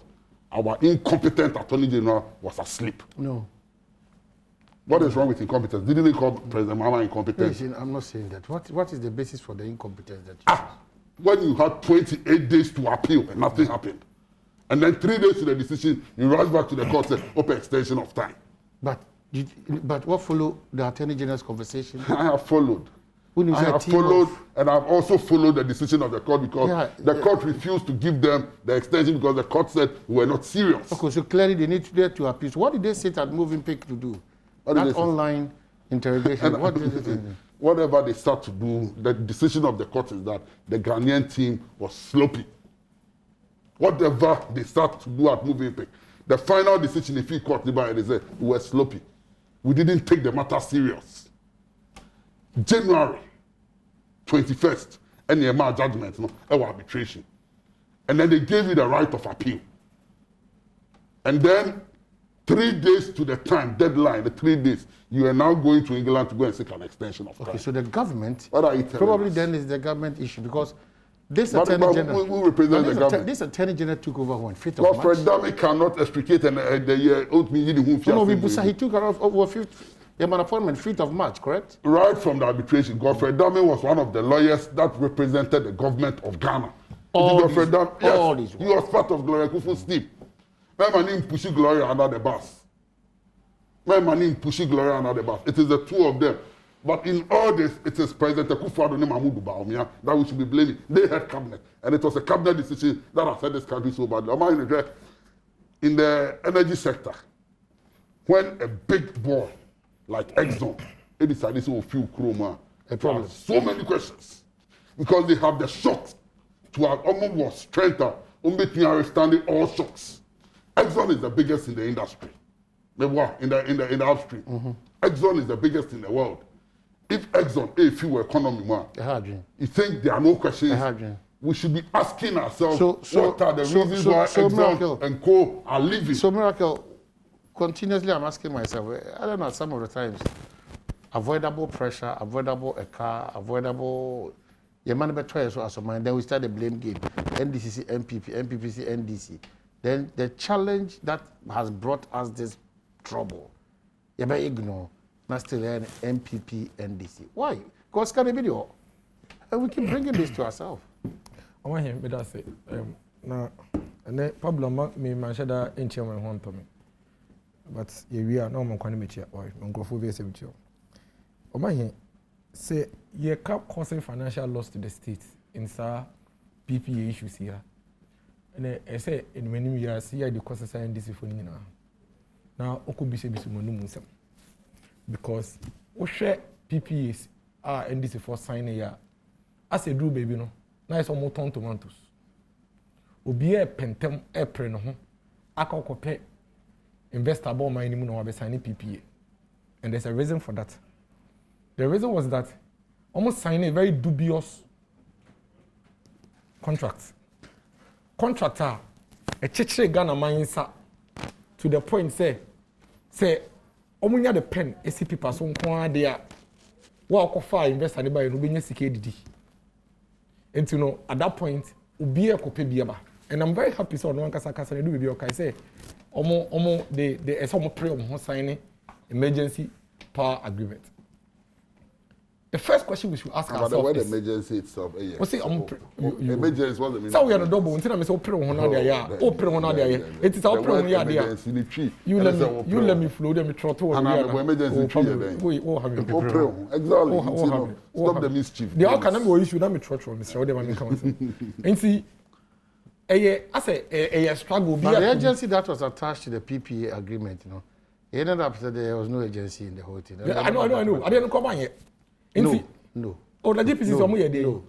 Speaker 2: our incompetent Attorney General was asleep.
Speaker 1: No.
Speaker 2: What is wrong with incompetence? Didn't they call President Mama incompetent?
Speaker 1: Listen, I'm not saying that. What is the basis for the incompetence that you
Speaker 2: when you had 28 days to appeal and nothing happened, And then 3 days to the decision, you rush back to the court and say, open extension of time.
Speaker 1: But what followed the Attorney General's conversation?
Speaker 2: I have followed.
Speaker 1: I
Speaker 2: have followed, and I've also followed the decision of the court because the court refused to give them the extension because the court said we were not serious.
Speaker 1: Okay, so clearly they need to appeal. So what did they sit at Moving Pick to do? That online interrogation. What did they do?
Speaker 2: Whatever they start to do, the decision of the court is that the Ghanaian team was sloppy. Whatever they start to do at Moving Pick, the final decision, if you court they said we were sloppy. We didn't take the matter serious. January 21st, NEMA judgment, arbitration. And then they gave you the right of appeal. And then 3 days to the time, deadline, the 3 days, you are now going to England to go and seek an extension of time.
Speaker 1: Okay, so the government,
Speaker 2: what are you telling
Speaker 1: probably
Speaker 2: us?
Speaker 1: Then is the government issue because this Attorney General,
Speaker 2: who represents the government?
Speaker 1: This Attorney General took over when 5th of March.
Speaker 2: Godfrey Dame cannot extricate the year old me.
Speaker 1: No, he took over 5th. An appointment 5th of March, correct?
Speaker 2: Right from the arbitration, Godfrey Dame was one of the lawyers that represented the government of Ghana.
Speaker 1: All
Speaker 2: these he was part of Gloria Akufo's team. My man in pushing Gloria under the bus. It is the two of them. But in all this, it is President Akufo Addo Adom that we should be blaming. They had cabinet. And it was a cabinet decision that has had this country so badly. In the energy sector, when a big boy like Exxon, it decided to fuel chroma, there are so many questions. Because they have the shocks to have almost strength understanding all shocks. Exxon is the biggest in the industry. In the upstream. Exxon is the biggest in the world. If Exxon, a fuel economy, you think there are no questions? We should be asking ourselves what are the reasons why Exxon and Co are leaving.
Speaker 1: So, Miracle, continuously I'm asking myself, I don't know, some of the times, avoidable pressure, avoidable a car, avoidable. Your man better so as a mind. Then we start the blame game. NDC, MPP, MPPC, NDC. Then the challenge that has brought us this trouble, you better ignore. Not still MPP, NDC. Why? Because can it be the and we keep bringing this to ourselves.
Speaker 3: I want him, but that's it. Now, and the problem me, man, should have in chairman one to me. But we are no more going to meet you, or I'm going to be able to. I want him say you can't cause financial loss to the state in some PPA issues here. And I say in many years, here the causes are NDC for you now. I could be saying this because we share PPAs are NDC for signing here. As a do baby no, now it's almost ton tomatoes. Obi a pentem April no ho. Aka kope investor bond money mu no wa be signing PPA. And there's a reason for that. The reason was that almost signing a very dubious contract. Contractor a chiche Ghana mindsa to the point say omunya the pen esi people so nko ade a wa akofa investor ne ba no benya sika didi. And you know at that point obi e kope biaba. And I'm very happy so no kasa kasa do bibi okay say omo they esomo pray omo signing emergency power agreement. The first question we should ask ourselves
Speaker 2: about
Speaker 3: is
Speaker 2: the emergency itself.
Speaker 3: What's the
Speaker 2: emergency? What the mean?
Speaker 3: So we are the double. Until I say open on there, yeah. Open on there, yeah. It is open on there. You let me flow them throttle.
Speaker 2: And I'm emergency tree there.
Speaker 3: Oh, have you?
Speaker 2: Open exactly. Stop the mischief.
Speaker 3: The outcome we issue. Let me throttle, Mr. Odem. Come and see. I say a struggle.
Speaker 1: But the agency that was attached to the PPA agreement, you know, it ended up that there was no agency in the whole thing.
Speaker 3: I know. I didn't come on yet.
Speaker 1: No.
Speaker 3: Oh, the GPC is on here.
Speaker 1: No.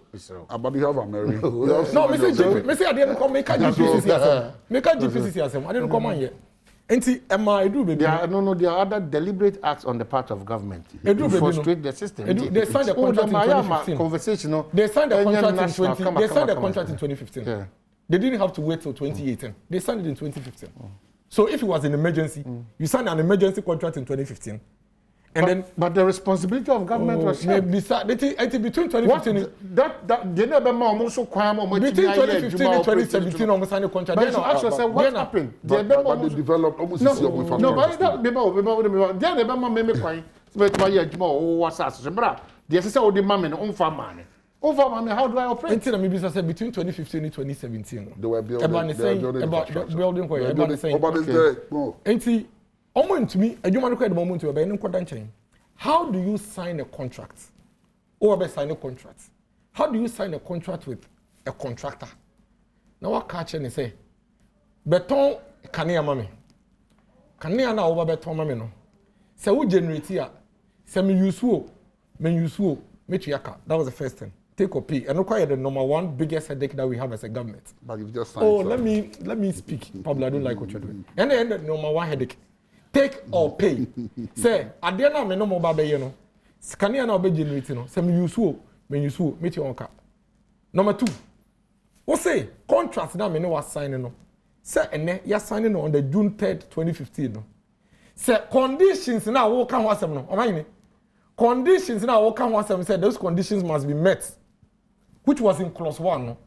Speaker 2: But you have a Mary.
Speaker 3: No, I didn't come make a GPC. Make a GPC. I didn't come on yet. And see, I do baby.
Speaker 1: There are other deliberate acts on the part of government to frustrate the system.
Speaker 3: They signed the contract in 2015.
Speaker 1: Conversation.
Speaker 3: They signed the contract in 2015.
Speaker 1: Yeah.
Speaker 3: They didn't have to wait till 2018. They signed it in 2015. So if it was an emergency, you signed an emergency contract in 2015.
Speaker 1: But the responsibility of government was shared.
Speaker 3: Between 2015
Speaker 1: between
Speaker 3: 2015 and 2017, almost signed a contract.
Speaker 1: But you ask yourself, what happened?
Speaker 2: But they developed almost
Speaker 1: No, but that Over, I mean, how do I operate?
Speaker 3: Until maybe said between 2015 and 2017.
Speaker 2: They were building.
Speaker 3: About the building where everybody saying. Until almost to me, I don't want to the moment to obey no. How do you sign a contract? Or sign a contract? How do you sign a contract with a contractor? Now what catch and say, beton kania mami. Kania na over beton mami no. Se who generate here? Se me use me tuyaka. That was the first thing. Take or pay. And require the number one biggest headache that we have as a government.
Speaker 2: But you just signed
Speaker 3: let me speak. Probably I don't like what you're doing. And then the number one headache. Take or pay. Say, at the end of me no more babe you know. Kania na obe generate no. Se me use me tuyaka. Number two. What say contract that me no was signing no. Say ene ya signing on the June 3rd, 2015 no. Say conditions now wo kan wasem no. O mind conditions now wo kan wasem say those conditions must be met. Which was in clause 1 no.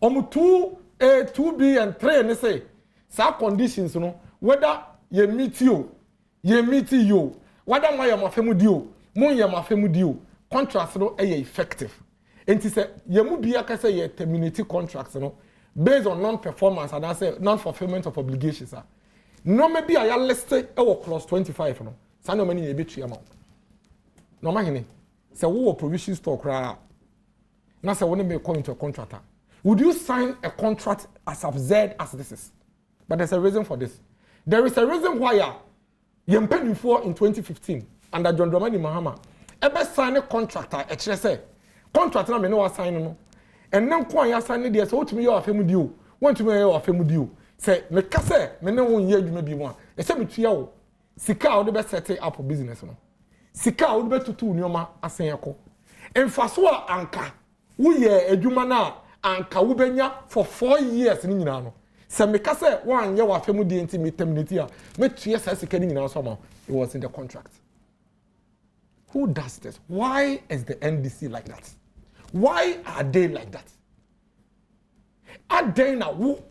Speaker 3: 2A, 2B and 3 and say some conditions no whether you meet you whether my mafemu dio mo ye mafemu dio contract no e effective. And he said, "Yemu biya kase ye terminate contracts, no, based on non-performance and I say non-fulfillment of obligations. No maybe I listed our clause 25, no. So no many a bit amount. No mahine. So who provision stock ra? Now say when me call into a contractor. Would you sign a contract as absurd as this is? But there's a reason for this. There is a reason why you paid before in 2015 under John Dramani Mahama. Ever sign a contractor say contract na me no assign no and then kwa ya assign there so otumi your afemu dio want to me your afemu dio say me ka say me ne won ye adwuma bi mu a e say me tua wo sika wo de be set up business no sika wo de be tutu nioma asen yako emfaso a anka wo ye adwuma na anka wo benya for 4 years ni nyina no say me ka say wan ye wa afemu dio enti me terminate a me tua say sika ni nyina so ma it was in the contract. Who does this? Why is the NDC like that? Why are they like that? Are they now who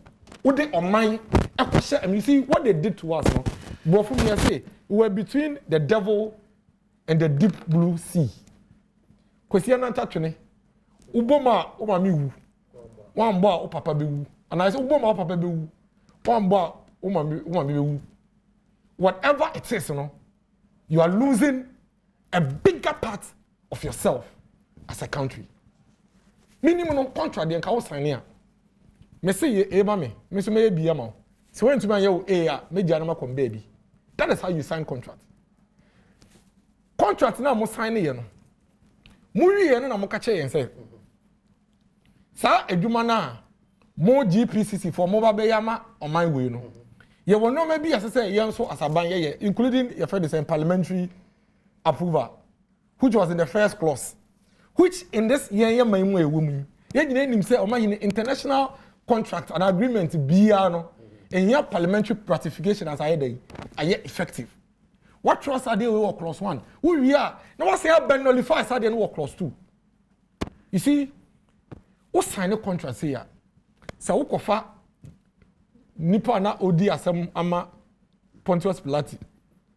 Speaker 3: they on mine? And you see what they did to us, no? But from here say we were between the devil and the deep blue sea. Kwesi na tatwene. Uboma mi wu. Wan ba o papa be wu. And I say uboma o papa be wu. Wan ba o mama be wu. Whatever it is, you know, you are losing a bigger part of yourself as a country. Minimum no contract dey can sign here. Me say e ba me so me be am. So when to me you me jana ma come baby. That is how you sign contract. Contract na mo sign here no. Mo wie no na mo ka che yen say. Sa adwuma na mo GPCC for mo ba be yama on my way no. Ye won no maybe as say yen so asaban ye including your friend is parliamentary approval, which was in the first clause, which in this year my woman, yet name say international contract and agreement no, and your parliamentary ratification as I day are yet effective. What trust are they with clause 1? Who we are now? I say I ben nullify as I didn't work clause 2. You see, what sign a contract here? So who kofa nipa na odi asem ama Pontius Pilate.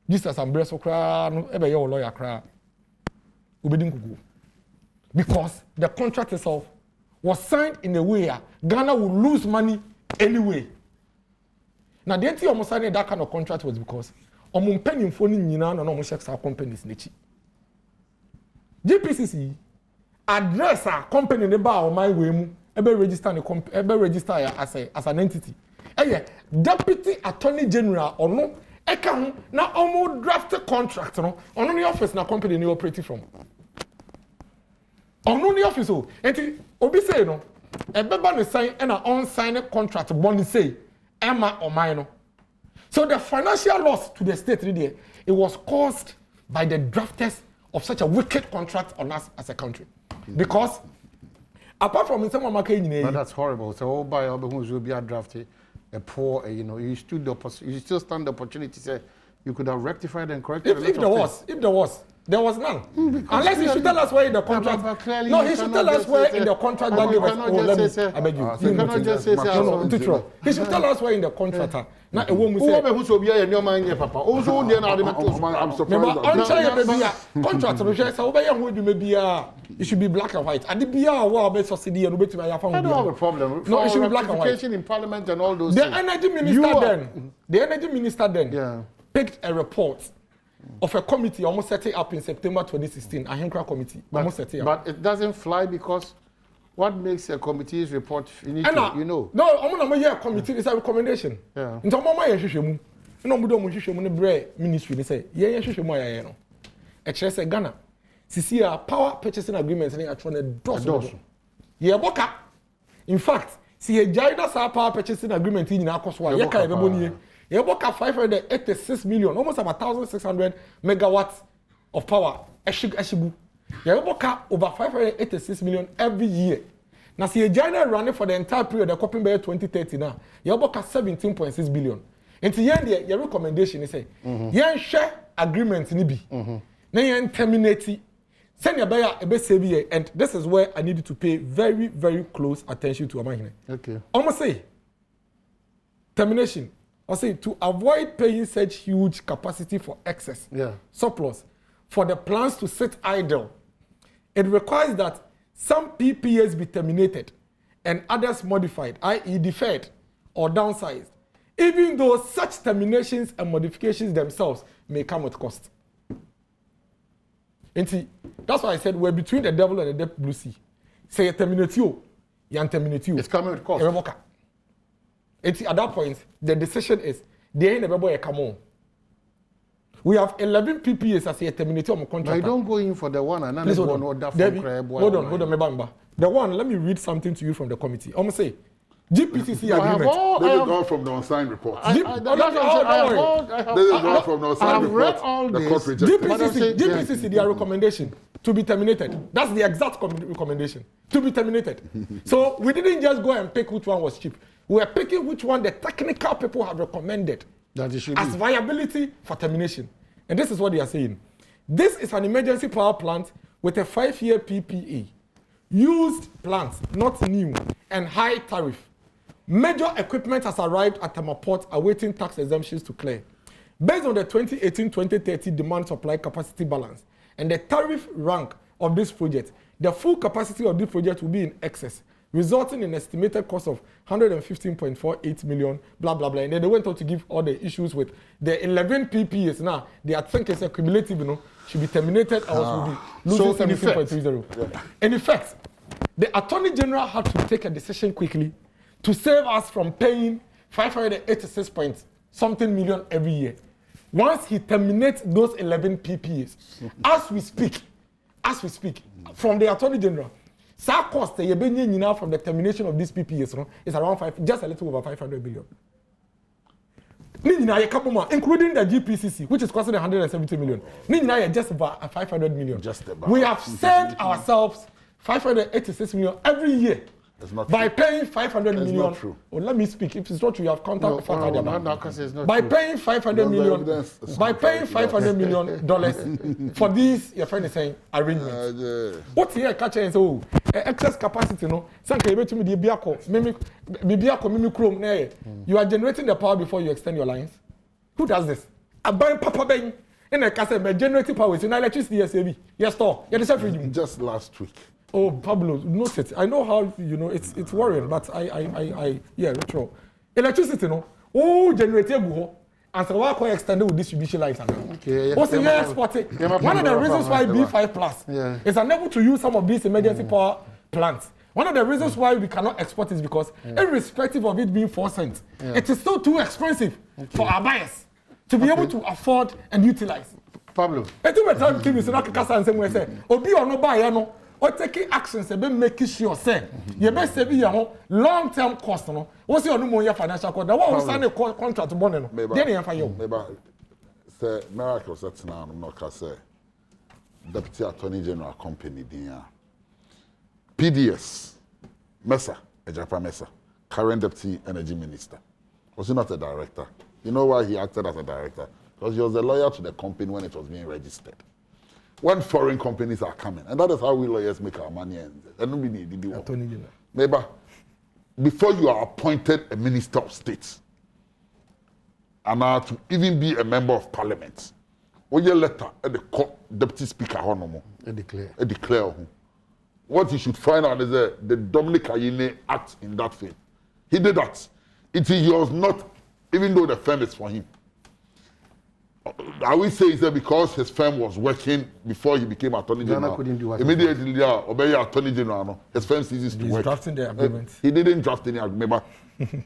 Speaker 3: This is some breast okra no ebe your lawyer kra obedin kuku because the contract itself was signed in a way Ghana will lose money anyway. Now the entity almost signed that kind of contract was because omo mpanimfo ni nyina na omo check our companies nechi GPCC address a company ne ba o my way mu ebe register as an entity deputy attorney general or no eka na almost drafted contract no on the office na company you operate from on the office o enti obi say no ebeba no sign and on sign contract bond say emma or mine no. So the financial loss to the state there it was caused by the drafters of such a wicked contract on us as a country because apart from some market
Speaker 1: that's horrible. So all by all who will be drafted a poor, you know, you still stand the opportunity. Say you could have rectified and corrected.
Speaker 3: If there was, There was none. Unless he should tell us where in the contract. No, he should tell us where in the contract that gave us. Oh, let me. I beg you. You cannot just say no. He should tell us where in the contract. Now, a woman say.
Speaker 1: Who's be in your mind, Papa? Also, I'm
Speaker 3: surprised. Contract. So, it should be black and white. And the BR war based on CD and I don't have
Speaker 1: a problem.
Speaker 3: No, it should be black and white.
Speaker 1: In Parliament and all those.
Speaker 3: The energy minister then picked a report of a committee almost set it up in September 2016, a Henkra committee. Almost set it up.
Speaker 1: But it doesn't fly because what makes a committee's report finito, you know?
Speaker 3: No, I'm not a committee, it's a recommendation.
Speaker 1: Yeah.
Speaker 3: In Tomama Yashishemu, no Mudo Mushishemu, the ministry, they say, Yashishemu, a Ghana. See, power purchasing agreements and actually a dozen. Boka. In fact, see a Jaida power purchasing agreement in Akoswa, Yaka, Yeboka 586 million, almost about 1,600 megawatts of power. Eshibu. Yeboka over 586 million every year. Now, see a Jaida running for the entire period, the coping by 2030 now. Yeboka 17.6 billion. And to the end, your recommendation is say, yen share agreement nibi. Now yen terminate. Send your buyer a best savior, and this is where I need you to pay very, very close attention to Amahine.
Speaker 1: Okay.
Speaker 3: Almost say termination. I say to avoid paying such huge capacity for excess surplus for the plants to sit idle. It requires that some PPAs be terminated and others modified, i.e. deferred or downsized, even though such terminations and modifications themselves may come with cost. And see, that's why I said we're between the devil and the deep blue sea. Say terminate you, terminate you.
Speaker 1: It's coming with cost.
Speaker 3: And see, at that point, the decision is they ain't never boy come on. We have 11 PPAs as a terminator on contract.
Speaker 1: I don't go in for the one and another one or that from
Speaker 3: hold on, Mebamba. The one, let me read something to you from the committee. I'm going to say, GPCC agreement.
Speaker 2: This is all from the unsigned report.
Speaker 1: This is all
Speaker 2: from the unsigned report.
Speaker 3: GPCC, their recommendation to be terminated. That's the exact recommendation. To be terminated. So we didn't just go and pick which one was cheap. We were picking which one the technical people have recommended
Speaker 1: that it should
Speaker 3: as viability for termination. And this is what they are saying. This is an emergency power plant with a 5-year PPA. Used plants, not new, and high tariff. Major equipment has arrived at Tama Port awaiting tax exemptions to clear. Based on the 2018-2030 demand-supply capacity balance and the tariff rank of this project, the full capacity of this project will be in excess, resulting in an estimated cost of 115.48 million, blah, blah, blah. And then they went on to give all the issues with the 11 PPAs. Now, they are thinking it's a cumulative, should be terminated, or else will be losing 17.30. In effect, the Attorney General had to take a decision quickly to save us from paying 586-something million every year. Once he terminates those 11 PPAs, as we speak, from the Attorney General, Sa cost from the termination of these PPAs is around just a little over 500 billion. Including the GPCC, which is costing 170 million. Just about 500 million. We have saved ourselves 586 million every year. By paying 500 million. Not true. Oh, let me speak. If it's not true, you have contact by paying 500 million. By paying $500 million for these, your friend is saying, arrangements. What's here? Catch and say, oh, excess capacity, no. You are generating the power before you extend your lines. Who does this? I buy Papa Bang in a castle, generating power. It's electricity, yes, store.
Speaker 2: Just last week.
Speaker 3: Oh, Pablo, note it. I know how, it's worrying, but retro. Electricity, generator buho. And so why extended with distribution lines? Okay. What's the exporting? One of the reasons why B5 Plus is unable to use some of these emergency power plants. One of the reasons why we cannot export is because, irrespective of it being 4 cents, it is still too expensive for our buyers to be able to afford and utilize.
Speaker 1: Pablo.
Speaker 3: Or taking actions and making sure say you best save your long-term cost. What's your new financial cost? Now, what sign a contract to Bonnet? Then you find you.
Speaker 2: Say miracle that's now not say Deputy Attorney General Company PDS Mesa, Ejapa Mesa, current Deputy Energy Minister. Was he not a director? You know why he acted as a director? Because he was a lawyer to the company when it was being registered. when foreign companies are coming, and that is how we lawyers make our money. And nobody did it.
Speaker 3: Attorney General.
Speaker 2: Maybe before you are appointed a minister of state, and now to even be a member of parliament, or your letter at the deputy speaker, declare. What you should find out is that the Dominic Ayine acts in that field. He did that. He was not, even though the firm is for him. I will say is that because his firm was working before he became Attorney General, immediately obey Attorney General, his firm ceases to work.
Speaker 3: He's drafting the agreement.
Speaker 2: He didn't draft any agreement.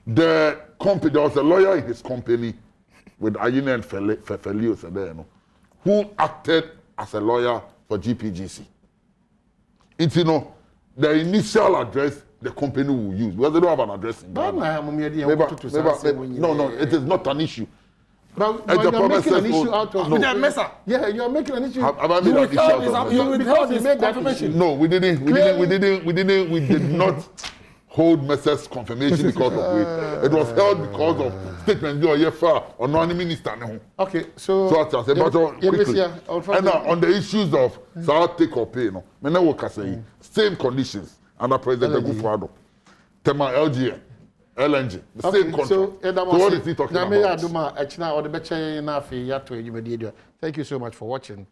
Speaker 2: The company, there was a lawyer in his company with Ayine and Felio, who acted as a lawyer for GPGC. It's, the initial address the company will use, because they don't have an address in Ghana. No, it is not an issue.
Speaker 1: But you're making an issue out of
Speaker 3: it.
Speaker 1: Yeah, you're making an issue.
Speaker 2: Have I made an issue out of it?
Speaker 3: Because he made that confirmation.
Speaker 2: No, we did not hold Messer's confirmation because of it. It was held because of statements or non-minister.
Speaker 1: Okay, so
Speaker 2: quickly. And now on the issues of take or pay, same conditions under President Akufo Addo. Tema LGN, LNG, the same contract. So what is he talking about?
Speaker 1: Thank you so much for watching.